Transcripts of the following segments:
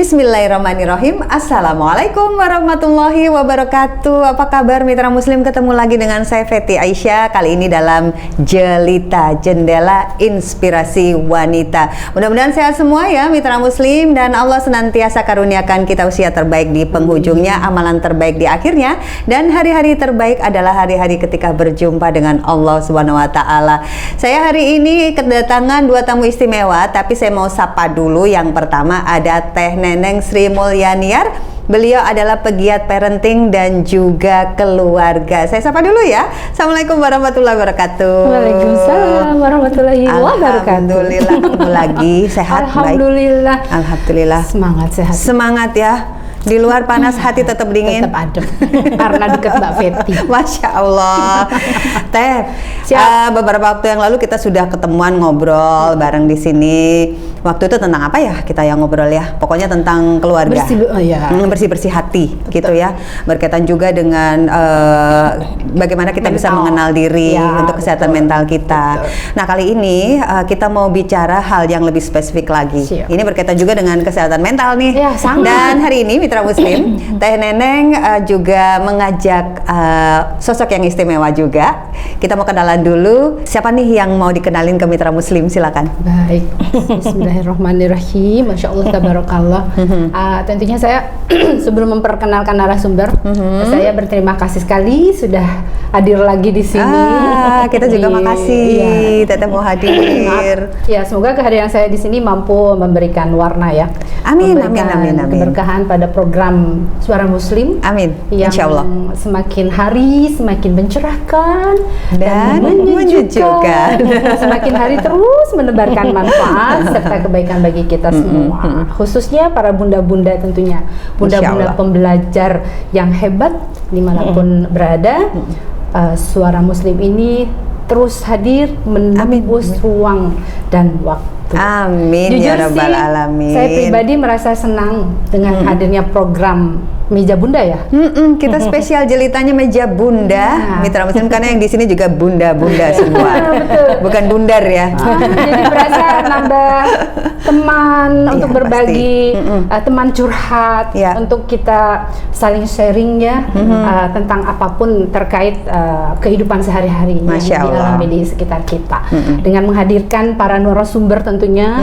Bismillahirrahmanirrahim. Assalamualaikum warahmatullahi wabarakatuh. Apa kabar mitra muslim? Ketemu lagi dengan saya Feti Aisyah. Kali ini dalam Jelita, Jendela Inspirasi Wanita. Mudah-mudahan sehat semua ya mitra muslim, dan Allah senantiasa karuniakan kita usia terbaik di penghujungnya, amalan terbaik di akhirnya, dan hari-hari terbaik adalah hari-hari ketika berjumpa dengan Allah Subhanahu wa taala. Saya hari ini kedatangan dua tamu istimewa, tapi saya mau sapa dulu. Yang pertama ada Teh Neneng Sri Mulyaniar. Beliau adalah pegiat parenting dan juga keluarga. Saya sapa dulu ya. Assalamualaikum warahmatullahi wabarakatuh. Waalaikumsalam warahmatullahi wabarakatuh. Alhamdulillah, ketemu lagi. Sehat, Alhamdulillah. baik? Alhamdulillah. Semangat sehat. Semangat ya. Di luar panas, hati tetap dingin. Tetap adem. Karena deket Mbak Feti. Masya Allah. Teh, beberapa waktu yang lalu kita sudah ketemuan ngobrol bareng di sini. Waktu itu tentang apa ya kita yang ngobrol ya? Pokoknya tentang keluarga. Bersih-bersih hati. Betul. Gitu ya. Berkaitan juga dengan bagaimana kita bisa mengenal diri ya, untuk kesehatan mental kita. Betul. Nah, kali ini kita mau bicara hal yang lebih spesifik lagi. Siap. Ini berkaitan juga dengan kesehatan mental nih. Ya, sangat. Dan hari ini mitra muslim, Teh Neneng juga mengajak sosok yang istimewa juga. Kita mau kenalan dulu. Siapa nih yang mau dikenalin ke mitra muslim? Silakan. Baik. Bismillahirrahmanirrahim. Masya Allah, tabarakallah. Tentunya saya sebelum memperkenalkan narasumber, saya berterima kasih sekali sudah hadir lagi di sini. Kita juga makasih. Teteh mau hadir. Ya, semoga kehadiran saya di sini mampu memberikan warna ya. Amin, amin. Keberkahan pada program Suara Muslim. Amin. Yang Insya Allah. Semakin hari semakin mencerahkan dan menyejukkan. Semakin hari terus menebarkan manfaat serta kebaikan bagi kita semua. Khususnya para bunda-bunda tentunya. Bunda-bunda pembelajar yang hebat dimanapun berada. Suara Muslim ini terus hadir menembus ruang dan waktu. Amin. Jujur ya Rabbal sih, alamin. saya pribadi merasa senang dengan hadirnya program Meja Bunda ya. Kita spesial jelitanya Meja Bunda, mitra muslim, karena yang di sini juga bunda-bunda semua. Betul. Bukan bundar ya. Jadi berasa nambah teman untuk berbagi, teman curhat, untuk kita saling sharing ya tentang apapun terkait kehidupan sehari-hari yang dialami di sekitar kita. Dengan menghadirkan para narasumber tentunya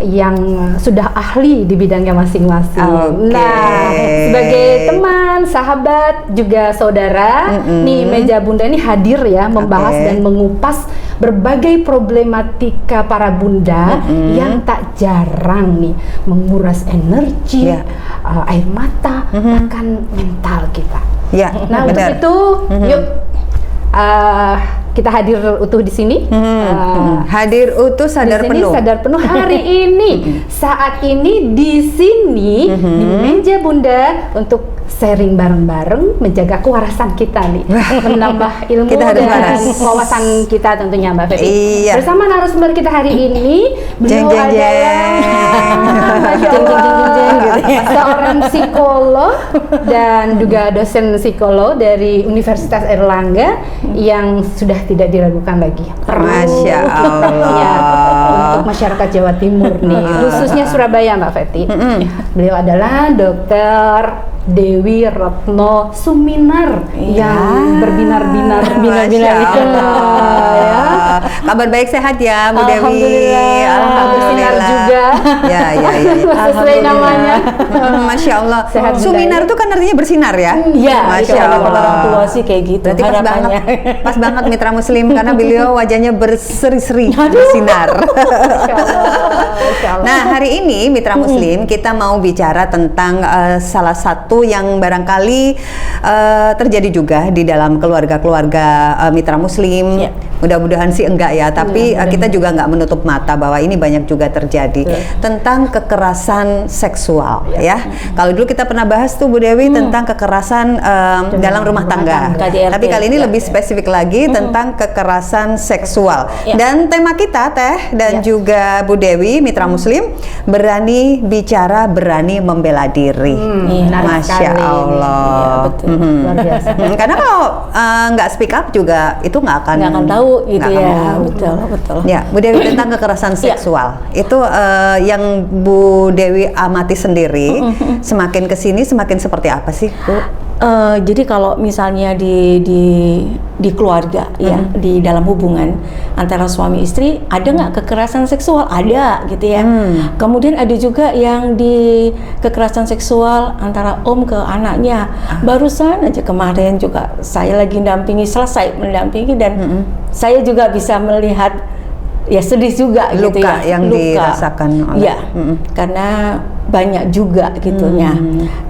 yang sudah ahli di bidangnya masing-masing. Nah, sebagai teman, sahabat, juga saudara, nih Meja Bunda ini hadir ya membahas dan mengupas berbagai problematika para bunda yang tak jarang nih menguras energi, air mata, bahkan mental kita. Nah, untuk itu yuk kita hadir utuh di sini. Hadir utuh, sadar penuh. Sadar penuh hari ini. Saat ini di sini di Meja Bunda untuk sharing bareng-bareng, menjaga kewarasan kita nih, menambah ilmu dan wawasan kita tentunya Mbak Feti. Bersama narasumber kita hari ini, beliau adalah seorang psikolog dan juga dosen psikolog dari Universitas Airlangga yang sudah tidak diragukan lagi. Masya Allah. Untuk masyarakat Jawa Timur nih, khususnya Surabaya Mbak Feti. Beliau adalah Dokter Dewi Retno Suminar yang berbinar-binar itu ya. Kabar baik, sehat ya Bu Dewi. Alhamdulillah juga. Ya. Sesuai namanya. Masya Allah. Sehat Suminar itu kan artinya bersinar ya. Iya. Masya Allah. Orang tua sih kayak gitu. Berarti pas banget mitra muslim, karena beliau wajahnya berseri-seri bersinar. Nah, hari ini mitra muslim kita mau bicara tentang salah satu yang barangkali terjadi juga di dalam keluarga-keluarga mitra muslim. Mudah-mudahan sih enggak ya, tapi kita juga enggak menutup mata bahwa ini banyak juga terjadi tentang kekerasan seksual ya. Kalau dulu kita pernah bahas tuh Bu Dewi tentang kekerasan dalam rumah tangga. Tapi kali ini lebih spesifik lagi tentang kekerasan seksual. Dan tema kita Teh dan juga Bu Dewi mitra muslim, berani bicara, berani membela diri. Masya Allah. Luar biasa. Karena kalau nggak speak up juga itu nggak akan tahu tahu gitu nggak ya. akan tahu. Betul. Ya, Bu Dewi, tentang kekerasan seksual itu yang Bu Dewi amati sendiri, semakin kesini semakin seperti apa sih, Bu? Jadi kalau misalnya di keluarga ya, di dalam hubungan antara suami istri, ada nggak kekerasan seksual? Ada gitu ya. Kemudian ada juga yang di kekerasan seksual antara om ke anaknya. Barusan aja kemarin juga saya lagi selesai mendampingi dan saya juga bisa melihat ya sedih juga luka gitu ya. Yang dirasakan oleh ya, karena banyak juga gitunya.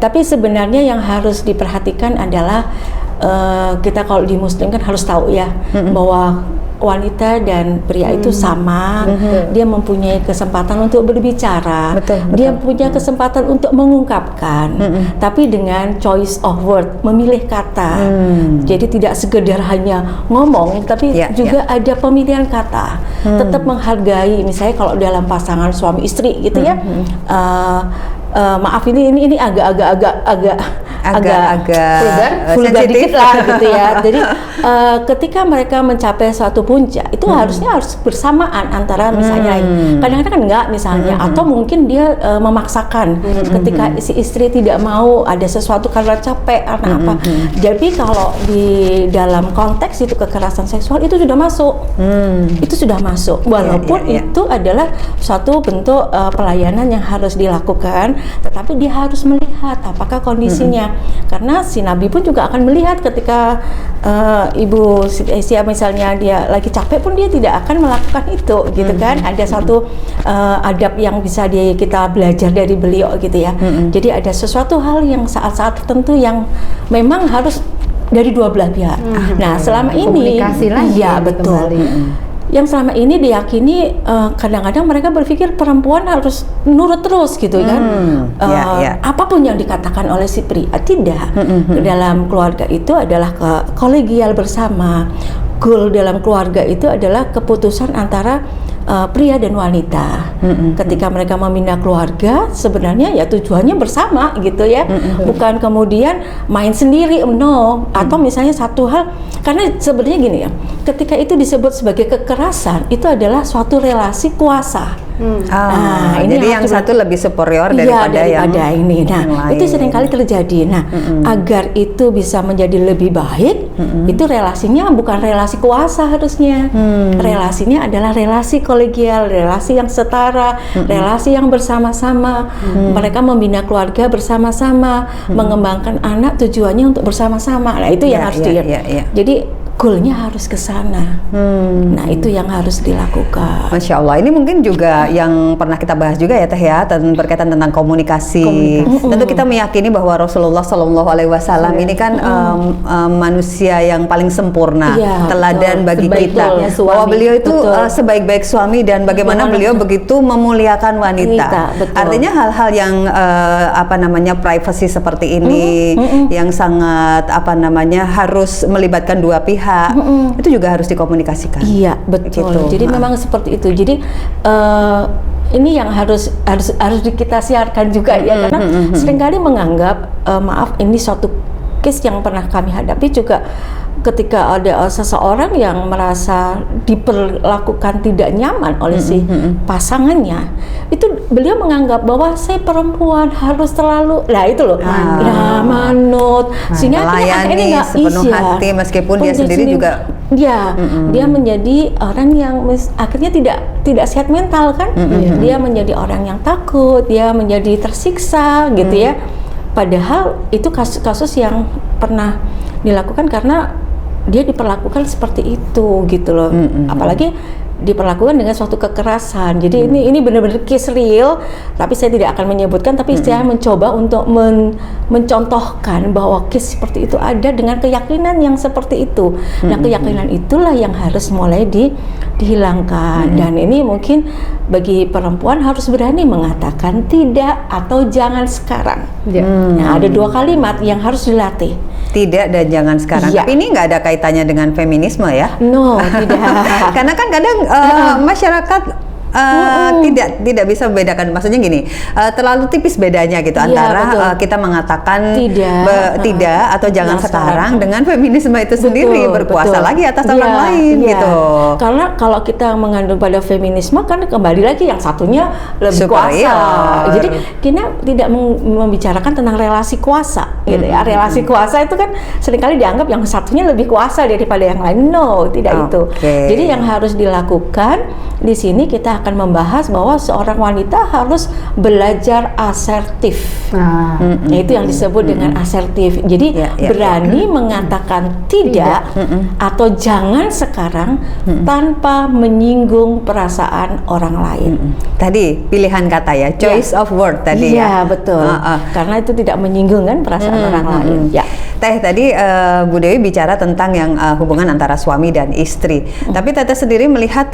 Tapi sebenarnya yang harus diperhatikan adalah kita kalau di Muslim kan harus tahu ya bahwa wanita dan pria itu sama. Dia mempunyai kesempatan untuk berbicara. Dia punya kesempatan untuk mengungkapkan. Tapi dengan choice of word, memilih kata. Jadi tidak sekedar hanya ngomong, tapi juga ada pemilihan kata. Tetap menghargai, misalnya kalau dalam pasangan suami istri gitu ya. Maaf ini agak vulgar dikit lah gitu ya. Jadi ketika mereka mencapai suatu puncak itu harusnya harus bersamaan antara misalnya kadang-kadang kan enggak misalnya atau mungkin dia memaksakan ketika si istri tidak mau ada sesuatu karena capek karena apa. Jadi kalau di dalam konteks itu kekerasan seksual itu sudah masuk. Itu sudah masuk walaupun itu adalah suatu bentuk pelayanan yang harus dilakukan, tetapi dia harus melihat apakah kondisinya. Karena si Nabi pun juga akan melihat ketika Ibu Siti Aisyah misalnya dia lagi capek pun dia tidak akan melakukan itu gitu kan. Ada satu adab yang bisa kita belajar dari beliau gitu ya. Jadi ada sesuatu hal yang saat-saat tertentu yang memang harus dari dua belah pihak. Nah selama ini komunikasi lagi ya betul. Yang selama ini diyakini kadang-kadang mereka berpikir perempuan harus nurut terus gitu kan. Apapun yang dikatakan oleh si pria tidak. Dalam keluarga itu adalah kolegial bersama. Goal dalam keluarga itu adalah keputusan antara pria dan wanita. Ketika mereka membina keluarga, sebenarnya ya tujuannya bersama gitu ya. Bukan kemudian main sendiri, no. Atau misalnya satu hal, karena sebenarnya gini ya, ketika itu disebut sebagai kekerasan, itu adalah suatu relasi kuasa. Jadi yang satu lebih superior daripada yang ini. Nah, itu seringkali terjadi. Nah, agar itu bisa menjadi lebih baik, itu relasinya bukan relasi kuasa harusnya. Relasinya adalah relasi kolegial, relasi yang setara, relasi yang bersama-sama. Mereka membina keluarga bersama-sama, mengembangkan anak tujuannya untuk bersama-sama. Nah, itu yang harus Jadi goalnya harus ke sana. Nah, itu yang harus dilakukan. Masya Allah. Ini mungkin juga yang pernah kita bahas juga ya Teh ya, berkaitan tentang komunikasi. Tentu kita meyakini bahwa Rasulullah SAW ini kan manusia yang paling sempurna, teladan bagi kita. Bahwa beliau itu sebaik-baik suami dan bagaimana beliau begitu memuliakan wanita. Artinya hal-hal yang privacy seperti ini, yang sangat harus melibatkan dua pihak. Itu juga harus dikomunikasikan. Iya, betul. Gitu. Jadi memang seperti itu. Jadi ini yang harus kita siarkan juga ya, karena seringkali menganggap maaf ini suatu case yang pernah kami hadapi juga ketika ada seseorang yang merasa diperlakukan tidak nyaman oleh si pasangannya, itu beliau menganggap bahwa saya perempuan harus terlalu, itu loh, manut, sehingga melayani sepenuh hati meskipun dia sendiri juga dia menjadi orang yang akhirnya tidak sehat mental kan, dia menjadi orang yang takut, dia menjadi tersiksa gitu ya. Padahal itu kasus-kasus yang pernah dilakukan karena dia diperlakukan seperti itu gitu loh. Apalagi diperlakukan dengan suatu kekerasan. Jadi ini benar-benar case real, tapi saya tidak akan menyebutkan, tapi saya mencoba untuk mencontohkan bahwa case seperti itu ada dengan keyakinan yang seperti itu. Nah, keyakinan itulah yang harus mulai dihilangkan. Dan ini mungkin bagi perempuan harus berani mengatakan tidak atau jangan sekarang. Nah, ada dua kalimat yang harus dilatih. Tidak dan jangan sekarang. Tapi ini nggak ada kaitannya dengan feminisme ya? No, tidak. Karena kan kadang masyarakat tidak bisa membedakan. Maksudnya gini, terlalu tipis bedanya gitu antara kita mengatakan tidak atau jangan sekarang dengan feminisme itu sendiri berkuasa lagi atas orang lain gitu. Karena kalau kita mengandung pada feminisme kan kembali lagi yang satunya lebih kuasa. Jadi kita tidak membicarakan tentang relasi kuasa gitu ya. Relasi kuasa itu kan seringkali dianggap yang satunya lebih kuasa daripada yang lain. No, tidak itu. Jadi yang harus dilakukan di sini kita akan membahas bahwa seorang wanita harus belajar asertif. Itu yang disebut dengan asertif. Jadi berani mengatakan tidak atau jangan sekarang tanpa menyinggung perasaan orang lain. Tadi pilihan kata ya, choice of word tadi ya. Iya, betul. Karena itu tidak menyinggung kan perasaan orang lain. Ya. Teh tadi Bu Dewi bicara tentang yang hubungan antara suami dan istri. Tapi Teteh sendiri melihat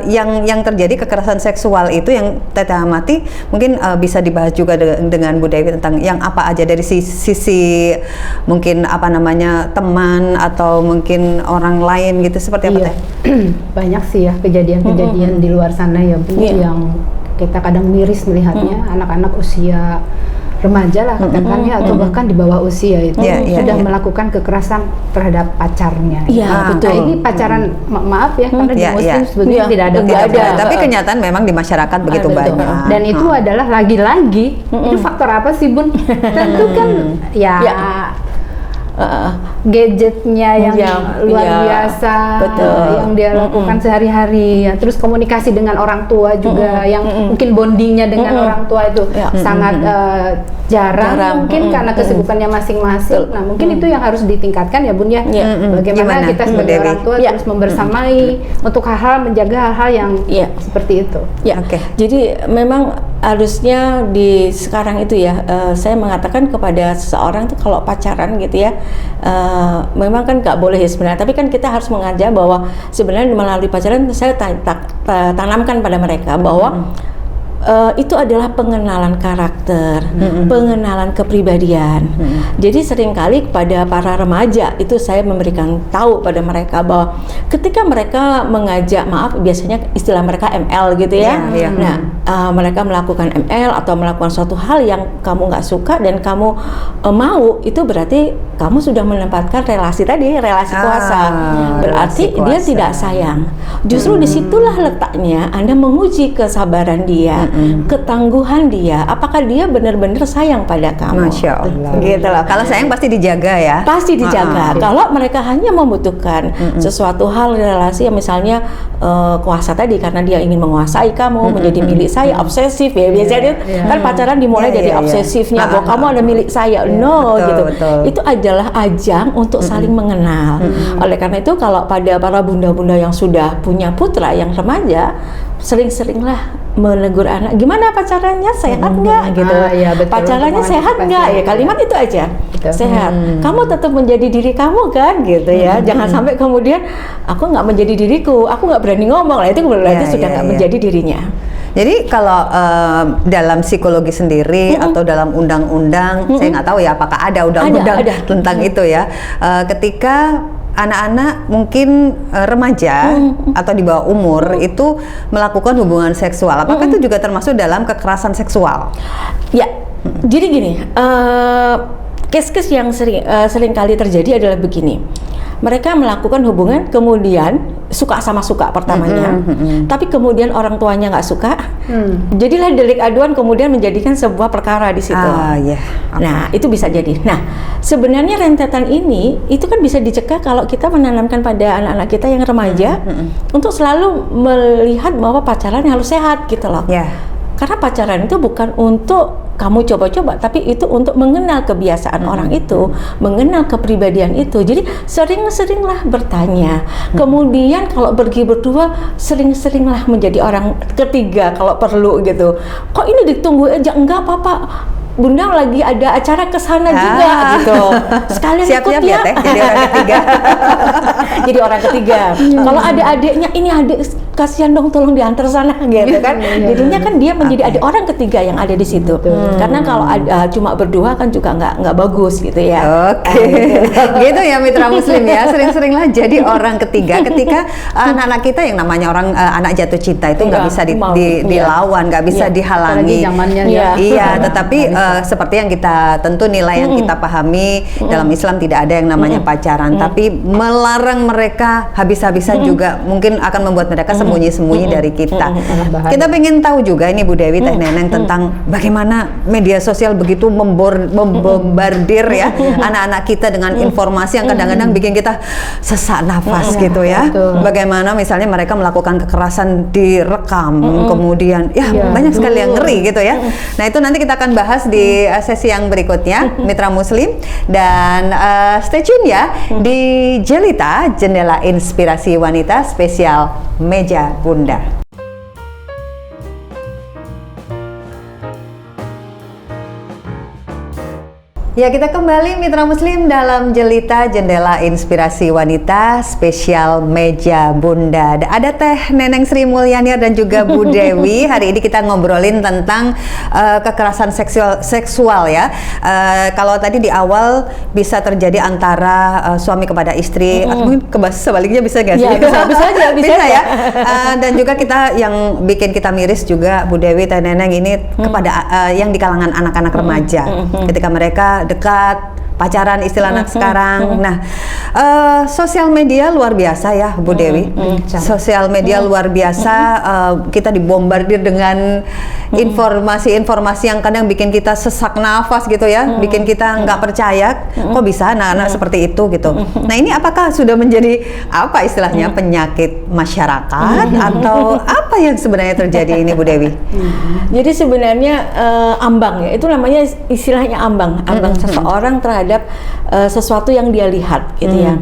yang terjadi kekerasan seksual itu yang Teteh amati mungkin bisa dibahas juga dengan Bu Dewi tentang yang apa aja dari sisi mungkin apa namanya teman atau mungkin orang lain gitu, seperti apa Teh? Banyak sih ya kejadian-kejadian di luar sana ya Bu, yang kita kadang miris melihatnya. Anak-anak usia remaja lah katakannya atau bahkan di bawah usia itu sudah melakukan kekerasan terhadap pacarnya. Betul. Nah, ini pacaran maaf ya karena di Muslim sebetulnya tidak ada. Tapi kenyataan memang di masyarakat begitu banyak. Dan itu adalah lagi-lagi itu faktor apa sih Bun? Tentu kan gadgetnya yang luar biasa, yang dia lakukan sehari-hari, terus komunikasi dengan orang tua juga yang mungkin bondingnya dengan orang tua itu sangat jarang mungkin karena kesibukannya masing-masing. Nah mungkin itu yang harus ditingkatkan ya Bun ya. Bagaimana kita sebagai orang tua terus membersamai untuk hal-hal, menjaga hal-hal yang seperti itu. Jadi memang harusnya di sekarang itu ya, saya mengatakan kepada seseorang tuh kalau pacaran gitu ya, memang kan nggak boleh ya sebenarnya, tapi kan kita harus mengajak bahwa sebenarnya melalui pacaran saya tanamkan pada mereka bahwa itu adalah pengenalan karakter, pengenalan kepribadian. Jadi seringkali kepada para remaja itu saya memberikan tahu pada mereka bahwa ketika mereka mengajak, maaf biasanya istilah mereka ML gitu ya. Nah, mereka melakukan ML atau melakukan suatu hal yang kamu nggak suka dan kamu mau, itu berarti kamu sudah menempatkan relasi tadi, relasi kuasa. Berarti dia tidak sayang. Justru disitulah letaknya Anda menguji kesabaran dia, ketangguhan dia, apakah dia benar-benar sayang pada kamu. Masya Allah. Gitu loh. Kalau sayang pasti dijaga ya. Pasti dijaga. Kalau mereka hanya membutuhkan sesuatu hal relasi yang misalnya kuasa tadi karena dia ingin menguasai kamu, menjadi milik saya, obsesif ya biasanya kan pacaran dimulai dari obsesifnya bahwa kamu ada milik saya. Gitu. Itu adalah ajang untuk saling mengenal. Oleh karena itu kalau pada para bunda-bunda yang sudah punya putra yang remaja, sering-seringlah menegur anak, gimana pacarannya, sehat nggak gitu, pacarannya sehat nggak ya, kalimat itu aja, sehat, kamu tetap menjadi diri kamu kan gitu ya, jangan sampai kemudian aku nggak menjadi diriku, aku nggak berani ngomong, lah itu berarti sudah nggak menjadi dirinya. Jadi kalau dalam psikologi sendiri atau dalam undang-undang, saya nggak tahu ya apakah ada undang-undang tentang itu ya, ketika anak-anak mungkin remaja atau di bawah umur itu melakukan hubungan seksual, apakah itu juga termasuk dalam kekerasan seksual? Ya, jadi gini, case-case yang sering kali terjadi adalah begini. Mereka melakukan hubungan, kemudian suka sama suka pertamanya, tapi kemudian orang tuanya nggak suka, jadilah delik aduan kemudian menjadikan sebuah perkara di situ. Nah, itu bisa jadi. Nah, sebenarnya rentetan ini itu kan bisa dicegah kalau kita menanamkan pada anak-anak kita yang remaja untuk selalu melihat bahwa pacaran harus sehat gitu loh. Karena pacaran itu bukan untuk kamu coba-coba, tapi itu untuk mengenal kebiasaan orang itu, mengenal kepribadian itu. Jadi sering-seringlah bertanya. Kemudian kalau pergi berdua, sering-seringlah menjadi orang ketiga kalau perlu gitu. Kok ini ditunggu aja? Enggak apa-apa, Bunda lagi ada acara ke sana juga gitu. Sekalian siap-siap ikut ya. Teh, jadi orang ketiga. Jadi orang ketiga. Kalau ada adiknya, ini adik kasihan dong, tolong diantar sana gitu kan. Jadinya kan dia menjadi ada orang ketiga yang ada di situ. Karena kalau cuma berdua kan juga nggak bagus gitu ya. Gitu ya mitra muslim ya, sering-seringlah jadi orang ketiga ketika anak-anak kita yang namanya orang anak jatuh cinta itu nggak bisa dilawan, nggak bisa dihalangi. Iya, tetapi seperti yang kita tentu nilai yang kita pahami dalam Islam tidak ada yang namanya pacaran, tapi melarang mereka habis-habisan juga mungkin akan membuat mereka sembunyi-sembunyi dari kita. Kita pengen tahu juga ini Bu Dewi, Teh Neneng, tentang bagaimana media sosial begitu membombardir ya anak-anak kita dengan informasi yang kadang-kadang bikin kita sesak nafas gitu ya. Bagaimana misalnya mereka melakukan kekerasan direkam, kemudian banyak sekali yang ngeri gitu ya. Nah itu nanti kita akan bahas di sesi yang berikutnya mitra muslim, dan stay tune ya di Jelita, Jendela Inspirasi Wanita spesial Meja Bunda. Ya, kita kembali mitra muslim dalam Jelita, Jendela Inspirasi Wanita spesial Meja Bunda. Ada Teh Neneng Sri Mulyani dan juga Bu Dewi. Hari ini kita ngobrolin tentang kekerasan seksual ya. Kalau tadi di awal bisa terjadi antara suami kepada istri, atau mungkin sebaliknya bisa nggak sih? Ya, bisa aja, bisa ya. Dan juga kita yang bikin kita miris juga Bu Dewi, Teh Neneng ini kepada yang di kalangan anak-anak remaja, ketika mereka dekat, pacaran istilah anak sekarang. Nah, sosial media luar biasa ya Bu Dewi. Sosial media luar biasa, kita dibombardir dengan informasi-informasi yang kadang bikin kita sesak nafas gitu ya, bikin kita nggak percaya kok bisa anak-anak seperti itu gitu. Nah ini apakah sudah menjadi apa istilahnya penyakit masyarakat atau apa yang sebenarnya terjadi ini Bu Dewi? Jadi sebenarnya ambang ya, itu namanya istilahnya ambang seseorang terhadap sesuatu yang dia lihat gitu ya.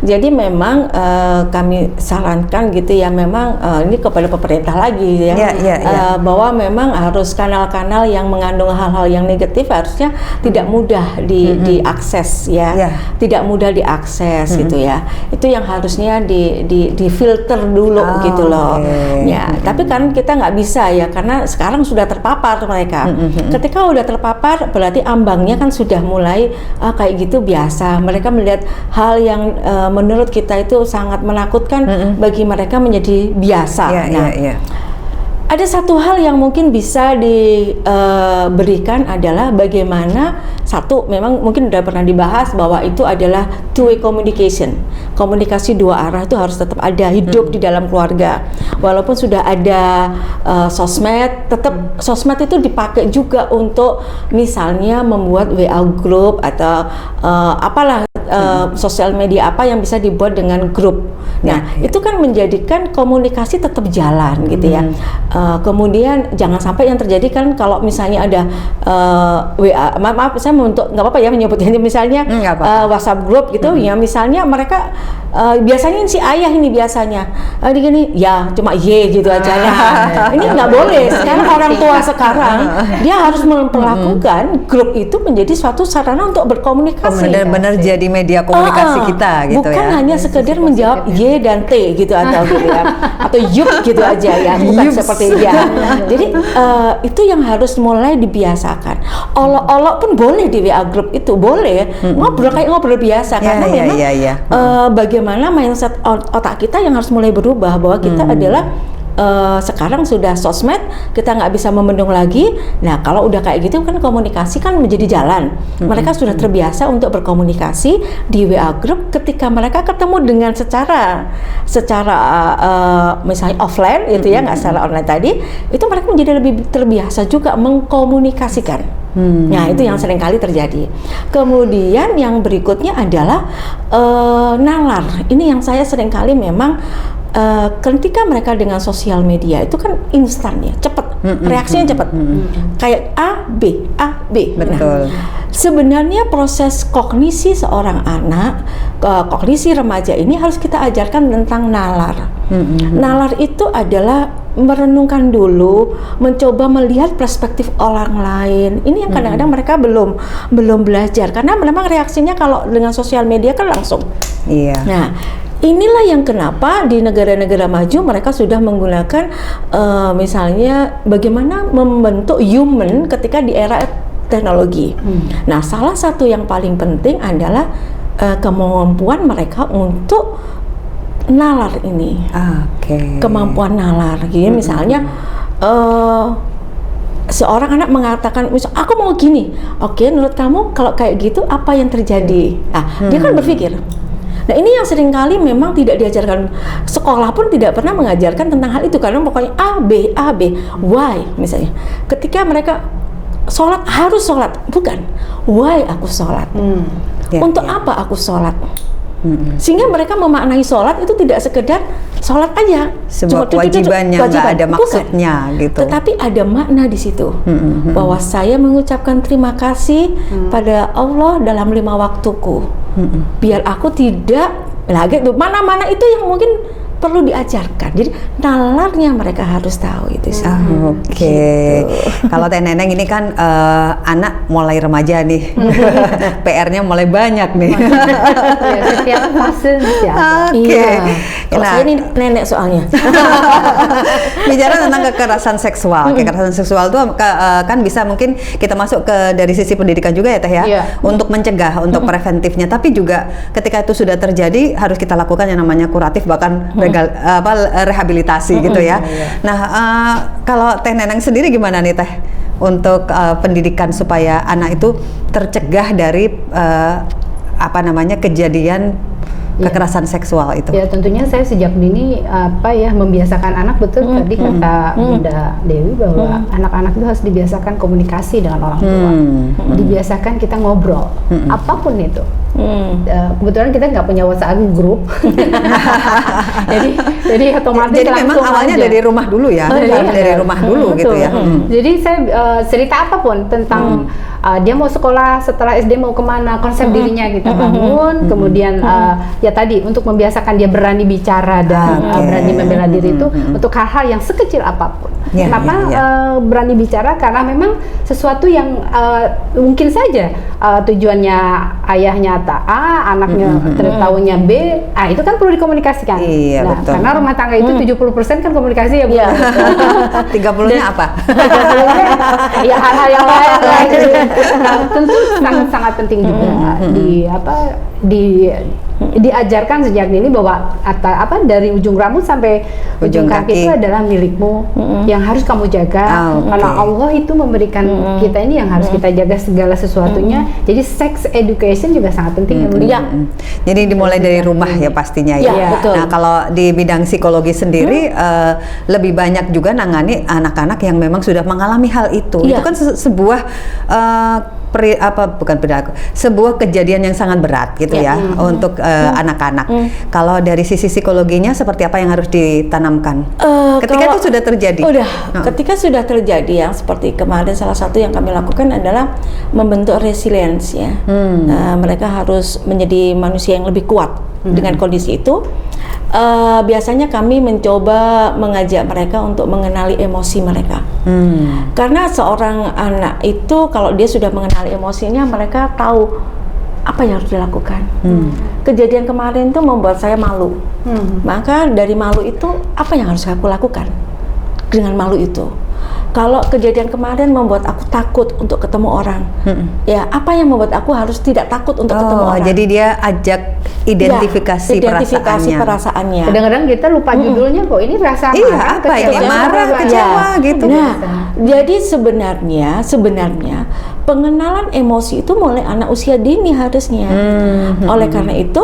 Jadi memang kami sarankan gitu ya, memang ini kepada pemerintah lagi ya, bahwa memang harus kanal-kanal yang mengandung hal-hal yang negatif harusnya tidak mudah diakses ya, tidak mudah diakses gitu ya. Itu yang harusnya difilter dulu gitu loh. Ya, tapi kan kita nggak bisa ya, karena sekarang sudah terpapar mereka. Ketika udah terpapar berarti ambangnya kan sudah mulai kayak gitu biasa. Mereka melihat hal yang menurut kita itu sangat menakutkan, bagi mereka menjadi biasa. Ada satu hal yang mungkin bisa diberikan adalah bagaimana, satu, memang mungkin sudah pernah dibahas bahwa itu adalah two-way communication. Komunikasi dua arah itu harus tetap ada, hidup di dalam keluarga. Walaupun sudah ada sosmed, tetap sosmed itu dipakai juga untuk misalnya membuat WA group atau apalah, sosial media apa yang bisa dibuat dengan grup. Nah, itu kan menjadikan komunikasi tetap jalan gitu ya. Kemudian jangan sampai yang terjadi kan kalau misalnya ada WA, maaf saya untuk nggak apa-apa ya menyebutnya, misalnya WhatsApp grup gitu ya, misalnya mereka biasanya si ayah ini biasanya gini ya cuma gitu aja. Nah, ini nggak boleh. Sekarang orang tua sekarang dia harus memperlakukan grup itu menjadi suatu sarana untuk berkomunikasi. Benar-benar jadi media komunikasi kita gitu bukan ya. Bukan hanya sekedar menjawab Y dan T gitu atau gitu ya, atau yup gitu aja ya, bukan seperti ya. Jadi itu yang harus mulai dibiasakan. Olok-olok pun boleh di WA group itu boleh, ngobrol kayak ngobrol biasa, karena memang bagaimana mindset otak kita yang harus mulai berubah, bahwa kita adalah sekarang sudah sosmed, kita nggak bisa membendung lagi. Nah kalau udah kayak gitu kan komunikasi kan menjadi jalan. Mereka sudah terbiasa untuk berkomunikasi di WA group. Ketika mereka ketemu dengan secara misalnya offline gitu ya, nggak secara online tadi, itu mereka menjadi lebih terbiasa juga mengkomunikasikan. Nah itu yang sering kali terjadi. Kemudian yang berikutnya adalah nalar. Ini yang saya sering kali memang ketika mereka dengan sosial media itu kan instan ya, cepat, reaksinya cepat, kayak A B. Betul. Sebenarnya proses kognisi seorang anak, kognisi remaja ini harus kita ajarkan tentang nalar. Nalar itu adalah merenungkan dulu, mencoba melihat perspektif orang lain. Ini yang kadang-kadang mereka belum belajar, karena memang reaksinya kalau dengan sosial media kan langsung. Iya. Nah, inilah yang kenapa di negara-negara maju mereka sudah menggunakan misalnya bagaimana membentuk human ketika di era teknologi. Nah, salah satu yang paling penting adalah kemampuan mereka untuk nalar ini. Kemampuan nalar. Jadi misalnya seorang anak mengatakan, misal, aku mau gini. Oke, menurut kamu kalau kayak gitu apa yang terjadi? Nah, dia kan berpikir. Nah, ini yang seringkali memang tidak diajarkan. Sekolah pun tidak pernah mengajarkan tentang hal itu, karena pokoknya A, B, why misalnya. Ketika mereka sholat harus sholat, bukan why aku sholat, untuk apa aku sholat, sehingga mereka memaknai sholat itu tidak sekedar sholat aja, sebuah kewajiban yang nggak ada maksudnya, bukan, gitu. Tetapi ada makna di situ, bahwa saya mengucapkan terima kasih pada Allah dalam 5 waktuku, biar aku tidak lagi tuh mana-mana itu yang mungkin perlu diajarkan. Jadi nalarnya mereka harus tahu itu sih. Gitu. Kalau Teh Neneng ini kan anak mulai remaja nih, PR-nya mulai banyak nih. Ya, setiap fase mesti ada. Iya. Kalau saya ini nenek soalnya. Bicara tentang kekerasan seksual, kekerasan seksual itu kan bisa mungkin kita masuk ke dari sisi pendidikan juga ya Teh ya, untuk mencegah, untuk preventifnya. Tapi juga ketika itu sudah terjadi harus kita lakukan yang namanya kuratif, bahkan rehabilitasi gitu ya. Nah, kalau Teh Neneng sendiri gimana nih Teh untuk pendidikan supaya anak itu tercegah dari kejadian kekerasan seksual itu? Ya, tentunya saya sejak dini membiasakan anak, betul tadi kata Bunda Dewi bahwa anak-anak itu harus dibiasakan komunikasi dengan orang tua, dibiasakan kita ngobrol, apapun itu. Kebetulan kita nggak punya WhatsApp grup, jadi otomatis jadi memang awalnya aja dari rumah dulu ya, dari rumah dulu gitu ya. Jadi saya cerita apapun tentang dia mau sekolah setelah SD mau kemana, konsep dirinya kita bangun, kemudian ya tadi untuk membiasakan dia berani bicara dan berani membela diri itu untuk hal-hal yang sekecil apapun. Kenapa berani bicara? Karena memang sesuatu yang mungkin saja tujuannya ayahnya A, anaknya tahunya B, itu kan perlu dikomunikasikan. Iya, nah, betul. Karena rumah tangga itu 70% kan komunikasi ya Bu. 30-nya apa? 30-nya ya hal-hal yang lain lah. Nah, tentu sangat-sangat penting juga diajarkan sejak dini bahwa dari ujung rambut sampai ujung kaki itu adalah milikmu yang harus kamu jaga, karena Allah itu memberikan kita ini yang harus kita jaga segala sesuatunya. Jadi sex education juga sangat penting ya. Jadi dimulai dari rumah ya pastinya ya. Betul. Nah, kalau di bidang psikologi sendiri lebih banyak juga nangani anak-anak yang memang sudah mengalami hal itu. Itu kan sebuah sebuah kejadian yang sangat berat gitu ya untuk anak-anak. Kalau dari sisi psikologinya seperti apa yang harus ditanamkan? Ketika itu sudah terjadi. Ketika sudah terjadi, yang seperti kemarin salah satu yang kami lakukan adalah membentuk resilience ya. Mereka harus menjadi manusia yang lebih kuat dengan kondisi itu. Biasanya kami mencoba mengajak mereka untuk mengenali emosi mereka. Karena seorang anak itu kalau dia sudah mengenali emosinya, mereka tahu apa yang harus dilakukan. Kejadian kemarin itu membuat saya malu. Maka dari malu itu apa yang harus aku lakukan dengan malu itu? Kalau kejadian kemarin membuat aku takut untuk ketemu orang, ya apa yang membuat aku harus tidak takut untuk ketemu orang? Jadi dia ajak identifikasi perasaannya. Kadang-kadang kita lupa judulnya kok, ini rasa apa ini marah, kecewa gitu. Nah, jadi sebenarnya pengenalan emosi itu mulai anak usia dini harusnya. Oleh karena itu,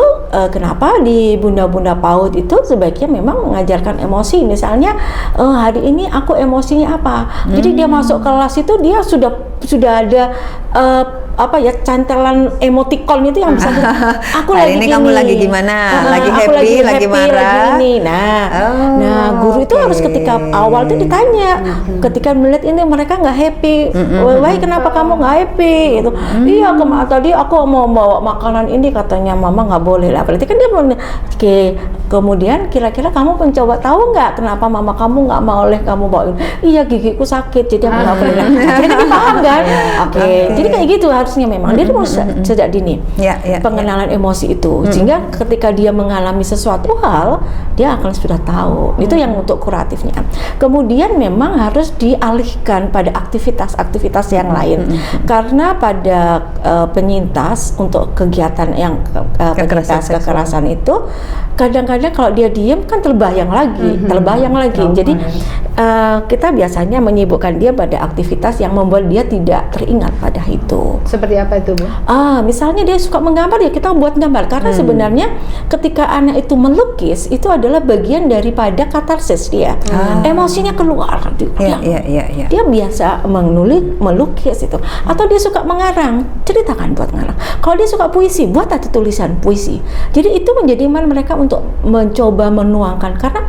kenapa di bunda-bunda PAUD itu sebaiknya memang mengajarkan emosi. Misalnya hari ini aku emosinya apa? Jadi dia masuk kelas itu dia sudah ada cantelan emoticon itu yang bisa aku hari lagi ini gini. Kamu lagi gimana? Lagi happy, lagi marah. Lagi ini. Nah, guru itu harus ketika awal itu ditanya, ketika melihat ini mereka nggak happy, wah kenapa kamu nggak happy? Itu iya tadi aku mau bawa makanan ini katanya mama nggak boleh lah. Berarti kan dia belum Kemudian kira-kira kamu mencoba tahu nggak kenapa mama kamu nggak mau kamu bawain? Iya, gigiku sakit, jadi aku nggak boleh. Jadi kan paham kan? Oke. Jadi kayak gitu harusnya memang. Dia harus sejak dini pengenalan emosi itu, sehingga ketika dia mengalami sesuatu hal, dia akan sudah tahu. Itu yang untuk kuratifnya. Kemudian memang harus dialihkan pada aktivitas-aktivitas yang lain, karena pada penyintas untuk kegiatan yang kekerasan itu kadang-kadang kalau dia diem kan terbayang lagi. Jadi kita biasanya menyibukkan dia pada aktivitas yang membuat dia tidak teringat pada itu. Seperti apa itu, Bu? Misalnya dia suka menggambar, ya kita buat gambar, karena sebenarnya ketika anak itu melukis itu adalah bagian daripada katarsis dia. Emosinya keluar. Dia biasa melukis itu, atau dia suka mengarang, ceritakan buat ngarang. Kalau dia suka puisi, buat aja tulisan puisi. Jadi itu menjadi mereka untuk mencoba menuangkan, karena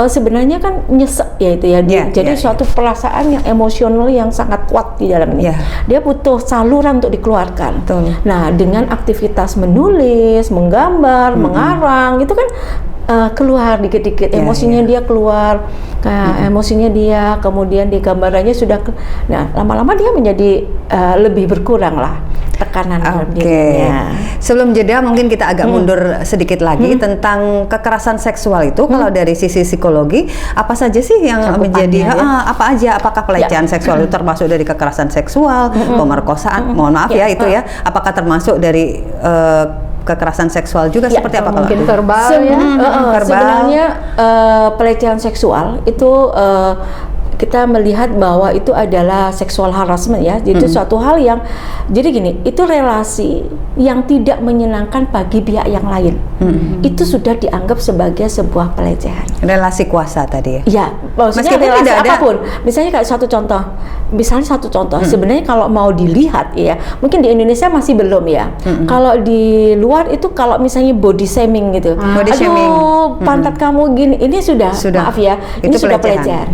sebenarnya kan nyesek ya itu ya. Jadi suatu perasaan yang emosional yang sangat kuat di dalamnya. Dia butuh saluran untuk dikeluarkan. Nah, dengan aktivitas menulis, menggambar, mengarang, itu kan keluar dikit-dikit emosinya dia keluar, emosinya dia, kemudian di gambarannya sudah nah lama-lama dia menjadi lebih berkurang lah tekanan dalam dirinya. Sebelum jeda mungkin kita agak mundur sedikit lagi tentang kekerasan seksual itu. Kalau dari sisi psikologi, apa saja sih yang menjadi apa aja? Apakah pelecehan seksual itu termasuk dari kekerasan seksual, pemerkosaan? Mohon maaf ya itu ya. Apakah termasuk dari kekerasan seksual juga seperti apa kalau mungkin verbal sebenarnya pelecehan seksual itu kita melihat bahwa itu adalah sexual harassment ya. Jadi suatu hal yang jadi gini, itu relasi yang tidak menyenangkan bagi pihak yang lain. Itu sudah dianggap sebagai sebuah pelecehan. Relasi kuasa tadi ya. Ya, maksudnya relasi tidak apapun. Misalnya kayak satu contoh. Sebenarnya kalau mau dilihat ya, mungkin di Indonesia masih belum ya. Kalau di luar itu kalau misalnya body shaming gitu. Body shaming. Pantat kamu gini, ini sudah maaf ya, ini sudah pelecehan.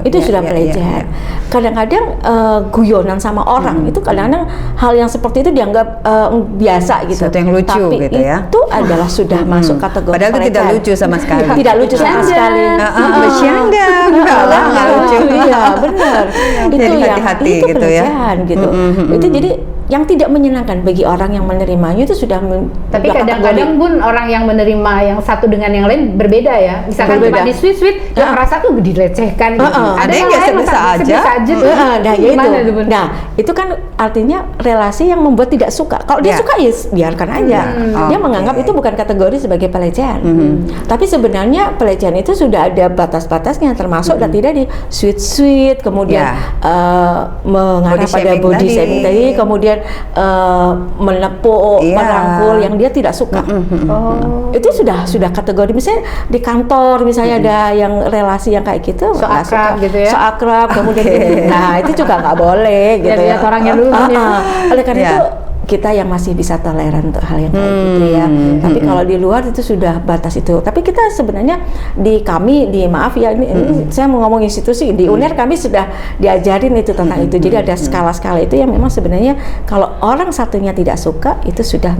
Itu sudah pelecehan. Kadang-kadang guyonan sama orang itu kadang-kadang hal yang seperti itu dianggap biasa gitu. Sesuatu yang lucu. Tapi gitu ya. itu adalah sudah masuk kategori padahal itu tidak lucu sama sekali. Tidak lucu sama sekali. Bercanda, enggak lucu. Iya, benar. Itu jadi yang hati-hati itu gitu ya. pelecehan gitu. Itu jadi yang tidak menyenangkan bagi orang yang menerimanya itu sudah tapi kadang-kadang pun orang yang menerima yang satu dengan yang lain berbeda ya. Misalkan cuma di sweet yang merasa tuh dilecehkan gitu. Ada yang biasa-biasa aja. Nah, itu kan artinya relasi yang membuat tidak suka. Kalau dia suka ya biarkan aja. Dia menganggap itu bukan kategori sebagai pelecehan. Tapi sebenarnya pelecehan itu sudah ada batas-batasnya, termasuk dan tidak di sweet kemudian mengarah pada body shaming tadi, kemudian menepuk, merangkul yang dia tidak suka. Itu sudah kategori. Misalnya di kantor misalnya ada yang relasi yang kayak gitu, so akrab gitu ya. So akrab kemudian nah itu juga nggak boleh gitu ya. Orangnya dulu. Oleh karena itu kita yang masih bisa toleran untuk hal yang kayak gitu ya. Tapi kalau di luar itu sudah batas itu. Tapi kita sebenarnya maaf ya ini saya mau ngomong institusi, di UNER kami sudah diajarin itu tentang itu. Jadi ada skala-skala itu yang memang sebenarnya kalau orang satunya tidak suka itu sudah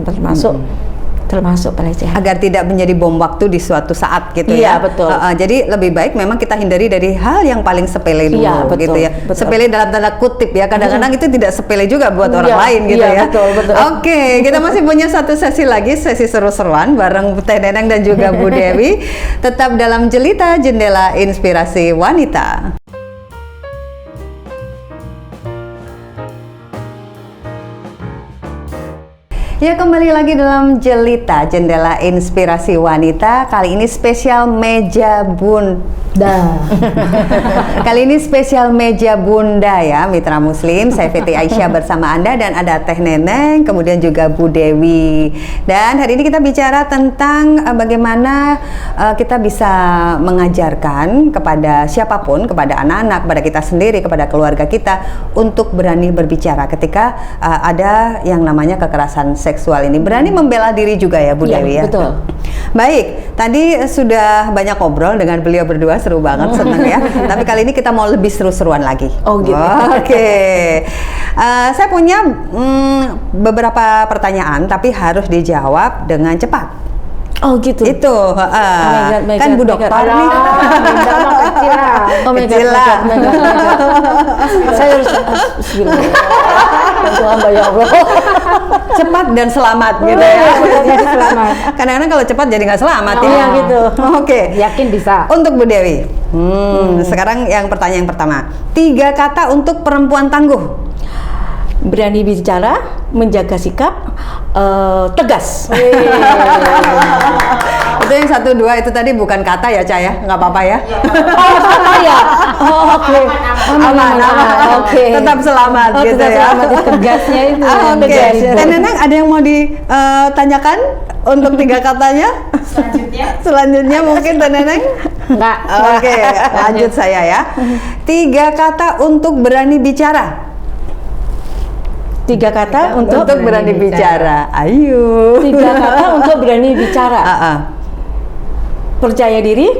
termasuk pelecehan. Agar tidak menjadi bom waktu di suatu saat gitu ya. Iya, betul. Jadi lebih baik memang kita hindari dari hal yang paling sepele dulu gitu ya. Betul. Sepele dalam tanda kutip ya. Kadang-kadang itu tidak sepele juga buat orang lain gitu ya. Betul. Oke, kita masih punya satu sesi lagi, sesi seru-seruan bareng Teh Neneng dan juga Bu Dewi. Tetap dalam Jelita Jendela Inspirasi Wanita. Ya, kembali lagi dalam Jelita Jendela Inspirasi Wanita. Kali ini spesial meja bunda. Kali ini spesial meja bunda ya, Mitra Muslim. Saya Feti Aisyah bersama Anda dan ada Teh Neneng, kemudian juga Bu Dewi. Dan hari ini kita bicara tentang bagaimana kita bisa mengajarkan kepada siapapun, kepada anak-anak, kepada kita sendiri, kepada keluarga kita untuk berani berbicara ketika ada yang namanya kekerasan seksual ini. Berani membela diri juga ya Bu Dewi ya. Betul. Baik, tadi sudah banyak ngobrol dengan beliau berdua, seru banget, senang ya. Tapi kali ini kita mau lebih seru-seruan lagi. Oh gitu. Oke. Saya punya beberapa pertanyaan tapi harus dijawab dengan cepat. Oh gitu. Itu, kan Bu Dokter nih. Benda mah kecil lah. Oh my Kecil God, lah. my God, my God. Saya harus bismillah. Bantu hamba ya Allah. Cepat dan selamat gitu ya. Jadi selamat. Kadang-kadang kalau cepat jadi nggak selamat Oh, ya. gitu. Oke. Yakin bisa. Untuk Bu Dewi. Sekarang yang pertanyaan pertama. 3 kata untuk perempuan tangguh. Berani bicara, menjaga sikap, tegas. Itu yang 1, 2 itu tadi bukan kata ya, Ca ya? Nggak apa-apa ya? Oh ya. Oh, oke. Aman. Oke. Tetap selamat Oh, gitu tetap ya. selamat, tegasnya itu. Oke. Tegas. Teh Neneng ada yang mau ditanyakan untuk 3 katanya? Selanjutnya mungkin Teh Neneng? Enggak. Oke, lanjut saya ya. 3 kata untuk berani bicara. 3 kata untuk berani bicara. Ayo. 3 kata untuk berani bicara. Percaya diri.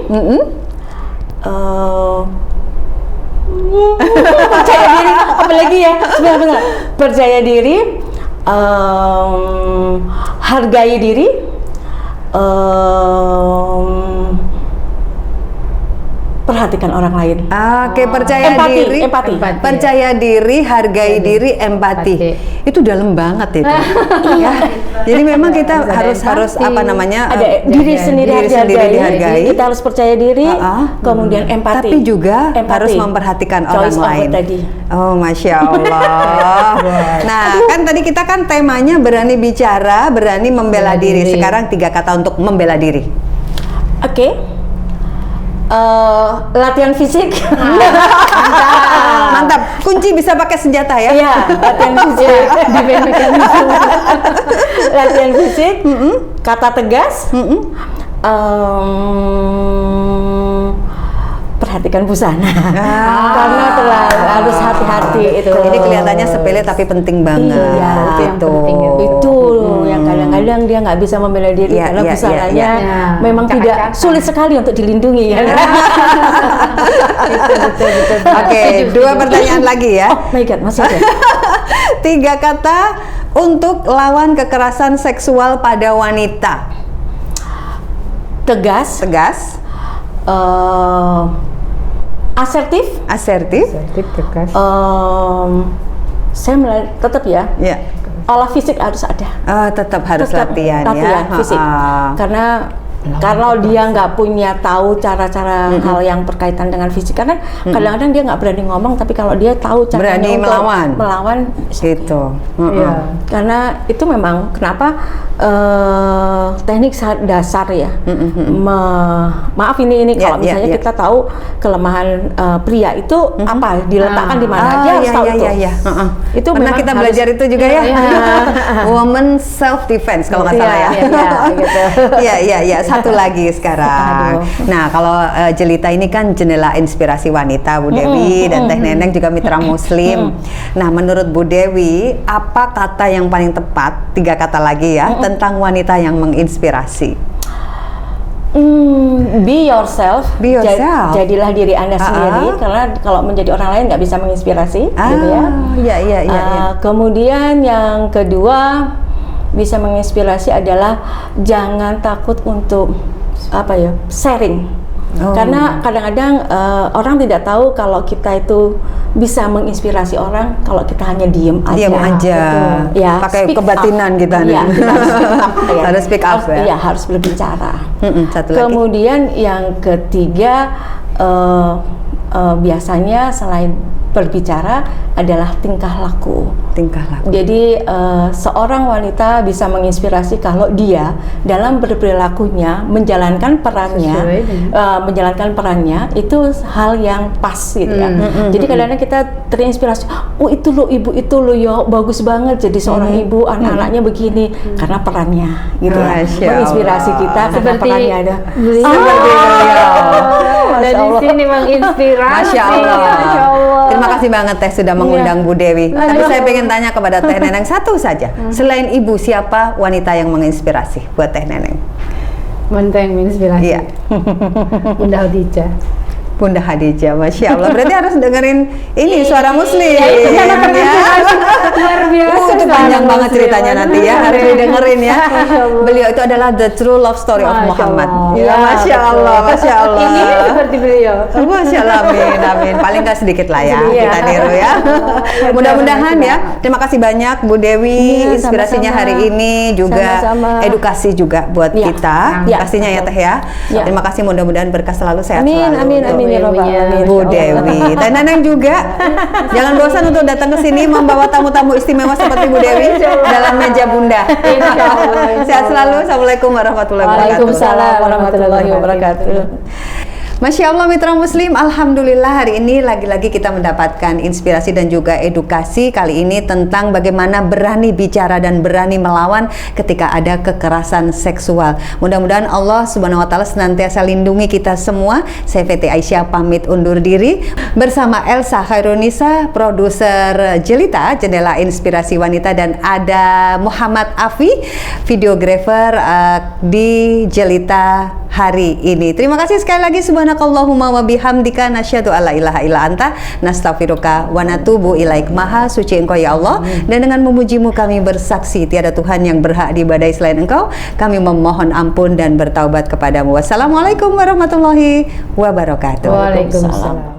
Percaya diri. Apalagi ya? Sebentar. Percaya diri. Hargai diri. Perhatikan orang lain. Oke, percaya diri, empati. percaya diri, hargai diri, empati. Itu dalam banget itu. Ya. Jadi memang kita harus apa namanya? Ada diri sendiri dihargai. Kita harus percaya diri, kemudian empati. Tapi juga harus memperhatikan orang Choice of lain. tadi. Oh, Masya Allah. Nah, kan tadi kita kan temanya berani bicara, berani membela diri. Sekarang 3 kata untuk membela diri. Oke. Latihan fisik. Mantap. Kunci bisa pakai senjata ya? Iya, latihan fisik. Latihan fisik. Kata tegas. Perhatikan busana. Karena harus hati-hati itu. Ini kelihatannya sepele tapi penting banget. Iya, itu yang penting Itu yang kadang-kadang dia nggak bisa membela diri karena busananya memang tidak sulit sekali untuk dilindungi ya. Betul. Oke, 2 pertanyaan lagi ya. Oh my God, masih ada. 3 kata untuk lawan kekerasan seksual pada wanita. Tegas. Asertif. Tegas. Saya tetap ya. Ya. Olah fisik harus ada. Tetap harus Tetap latihan ya. latihan fisik. Karena kalau dia nggak punya tahu cara-cara hal yang berkaitan dengan fisik, karena kadang-kadang dia nggak berani ngomong, tapi kalau dia tahu caranya Berani untuk melawan. Gitu. Iya. Karena itu memang kenapa teknik dasar ya. Maaf ini kalau misalnya kita tahu kelemahan pria itu apa, diletakkan di mana, dia harus tahu itu. Itu pernah memang kita belajar itu juga ya. Woman self defense kalau nggak salah ya. Iya. Satu lagi sekarang. Nah, kalau Jelita ini kan jendela inspirasi wanita, Bu Dewi, dan Teh Neneng juga mitra Muslim. Nah, menurut Bu Dewi, apa kata yang paling tepat, 3 kata lagi ya, tentang wanita yang menginspirasi? Be yourself. Jadilah diri Anda sendiri, karena kalau menjadi orang lain nggak bisa menginspirasi, gitu ya. Iya. Kemudian yang kedua, bisa menginspirasi adalah jangan takut untuk sharing. Karena kadang-kadang orang tidak tahu kalau kita itu bisa menginspirasi orang kalau kita hanya diem aja. Ya, pakai kebatinan kita nih. Harus speak up ya. Iya, harus berbicara. Satu lagi. Kemudian yang ketiga, biasanya selain berbicara adalah tingkah laku. Jadi seorang wanita bisa menginspirasi kalau dia dalam berperilakunya menjalankan perannya itu hal yang pas gitu ya. Jadi kadang-kadang kita terinspirasi, oh itu lo ibu itu lo ya bagus banget jadi seorang ibu, anak-anaknya begini karena perannya gitu ya. Menginspirasi kita karena perannya ada. Dan di sini menginspirasi. Masya Allah. Terima kasih banget Teh sudah mengundang Bu Dewi. Tapi saya pengen tanya kepada Teh Neneng satu saja. Selain ibu, siapa wanita yang menginspirasi buat Teh Neneng? Wanita yang menginspirasi. Iya. Bunda Khadijah. Bunda Khadijah, Masya Allah. Berarti harus dengerin ini suara Muslim. Luar biasa. Itu panjang banget ceritanya nanti ya, harus didengerin ya. Beliau itu adalah the true love story of Muhammad. Ya, Masya Allah, Masya Allah. Ini seperti beliau. Masya Allah, amin, amin. Paling nggak sedikit lah ya kita niru ya. Mudah-mudahan ya. Terima kasih banyak Bu Dewi, inspirasinya hari ini juga edukasi juga buat kita. Pastinya ya Teh ya. Terima kasih, mudah-mudahan berkah selalu, sehat selalu. Amin, amin ya Rabbal alamin. Bu Dewi dan Nanang juga. Jangan bosan untuk datang ke sini membawa tamu-tamu istimewa seperti Bu Dewi dalam meja Bunda. Sehat selalu. Assalamualaikum warahmatullahi wabarakatuh. Waalaikumsalam warahmatullahi wabarakatuh. Masya Allah mitra muslim, alhamdulillah hari ini lagi-lagi kita mendapatkan inspirasi dan juga edukasi kali ini tentang bagaimana berani bicara dan berani melawan ketika ada kekerasan seksual. Mudah-mudahan Allah Subhanahu wa taala senantiasa lindungi kita semua. Saya Feti Aisyah pamit undur diri bersama Elsa Khairunisa, produser Jelita Jendela Inspirasi Wanita, dan ada Muhammad Afi, videografer di Jelita hari ini. Terima kasih sekali lagi. Subhanakallahumma wa bihamdika nasyhadu alla ilaha illa anta nastaghfiruka wa natubu ilaik. Maha suci Engkau ya Allah, dan dengan memujimu kami bersaksi tiada Tuhan yang berhak diibadahi selain Engkau. Kami memohon ampun dan bertaubat kepadamu. Wassalamualaikum warahmatullahi wabarakatuh. Waalaikumsalam.